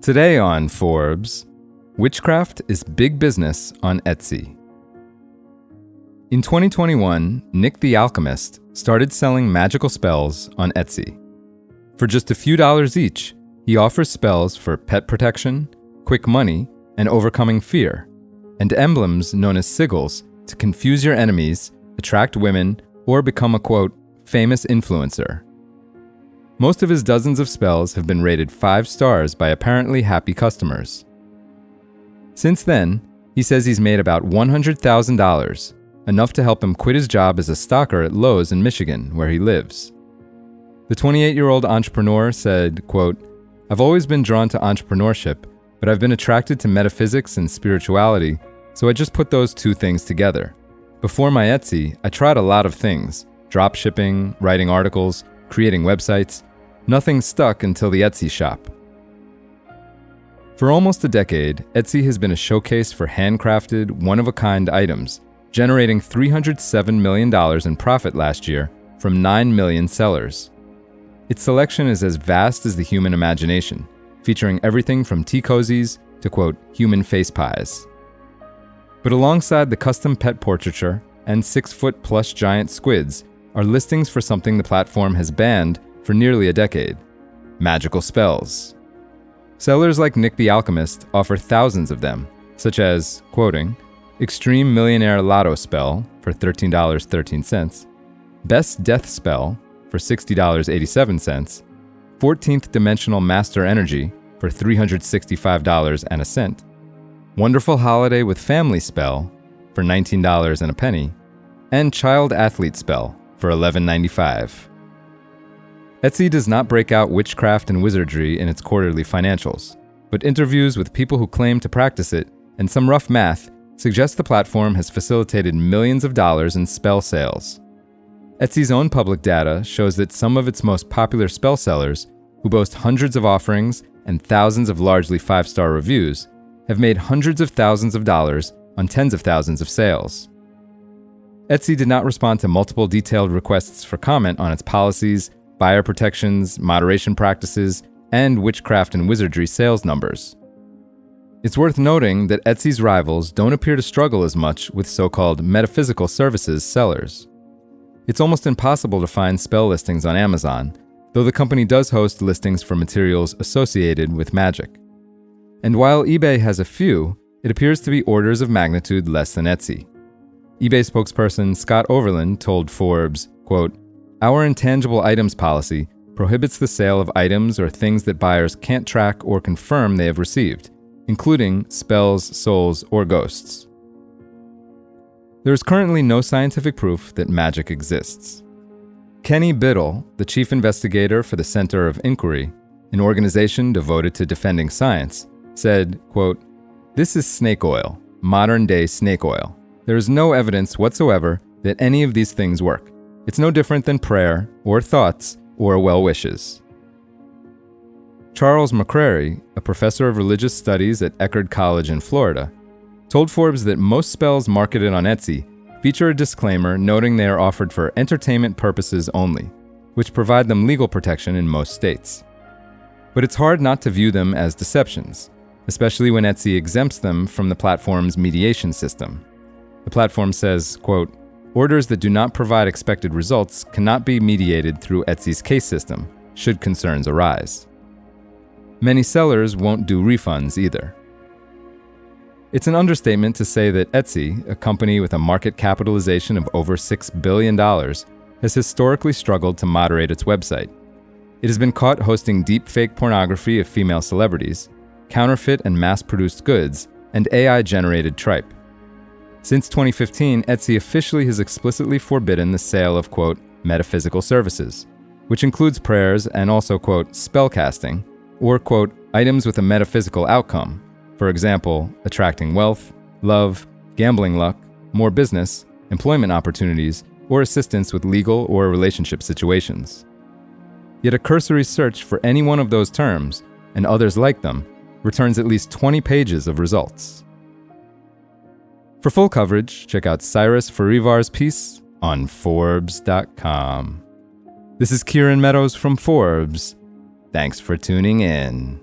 Today on Forbes, Witchcraft is big business on Etsy. In 2021, Nick the Alchemist started selling magical spells on Etsy. For just a few dollars each, he offers spells for pet protection, quick money, and overcoming fear, and emblems known as sigils to confuse your enemies, attract women, or become a, quote, famous influencer. Most of his dozens of spells have been rated 5 stars by apparently happy customers. Since then, he says he's made about $100,000, enough to help him quit his job as a stocker at Lowe's in Michigan, where he lives. The 28-year-old entrepreneur said, quote, "I've always been drawn to entrepreneurship, but I've been attracted to metaphysics and spirituality, so I just put those two things together. Before my Etsy, I tried a lot of things, drop shipping, writing articles, creating websites. Nothing stuck until the Etsy shop." For almost a decade, Etsy has been a showcase for handcrafted, one-of-a-kind items, generating $307 million in profit last year from 9 million sellers. Its selection is as vast as the human imagination, featuring everything from tea cozies to, quote, human face pies. But alongside the custom pet portraiture and 6-foot plush giant squids are listings for something the platform has banned for nearly a decade: magical spells. Sellers like Nick the Alchemist offer thousands of them, such as, quoting, Extreme Millionaire Lotto Spell for $13.13, Best Death Spell for $60.87, 14th Dimensional Master Energy for $365.01, Wonderful Holiday with Family Spell for $19 and a penny, and Child Athlete Spell for $11.95. Etsy does not break out witchcraft and wizardry in its quarterly financials, but interviews with people who claim to practice it and some rough math suggest the platform has facilitated millions of dollars in spell sales. Etsy's own public data shows that some of its most popular spell sellers, who boast hundreds of offerings and thousands of largely 5-star reviews, have made hundreds of thousands of dollars on tens of thousands of sales. Etsy did not respond to multiple detailed requests for comment on its policies, buyer protections, moderation practices, and witchcraft and wizardry sales numbers. It's worth noting that Etsy's rivals don't appear to struggle as much with so-called metaphysical services sellers. It's almost impossible to find spell listings on Amazon, though the company does host listings for materials associated with magic. And while eBay has a few, it appears to be orders of magnitude less than Etsy. eBay spokesperson Scott Overland told Forbes, quote, "Our intangible items policy prohibits the sale of items or things that buyers can't track or confirm they have received, including spells, souls, or ghosts." There is currently no scientific proof that magic exists. Kenny Biddle, the chief investigator for the Center of Inquiry, an organization devoted to defending science, said, quote, "This is snake oil, modern-day snake oil. There is no evidence whatsoever that any of these things work. It's no different than prayer, or thoughts, or well wishes." Charles McCrary, a professor of religious studies at Eckerd College in Florida, told Forbes that most spells marketed on Etsy feature a disclaimer noting they are offered for entertainment purposes only, which provide them legal protection in most states. But it's hard not to view them as deceptions, especially when Etsy exempts them from the platform's mediation system. The platform says, quote, "Orders that do not provide expected results cannot be mediated through Etsy's case system, should concerns arise." Many sellers won't do refunds either. It's an understatement to say that Etsy, a company with a market capitalization of over $6 billion, has historically struggled to moderate its website. It has been caught hosting deep-fake pornography of female celebrities, counterfeit and mass-produced goods, and AI-generated tripe. Since 2015, Etsy officially has explicitly forbidden the sale of, quote, metaphysical services, which includes prayers and also, quote, spellcasting, or, quote, items with a metaphysical outcome, for example, attracting wealth, love, gambling luck, more business, employment opportunities, or assistance with legal or relationship situations. Yet a cursory search for any one of those terms, and others like them, returns at least 20 pages of results. For full coverage, check out Cyrus Farivar's piece on forbes.com. This is Kieran Meadows from Forbes. Thanks for tuning in.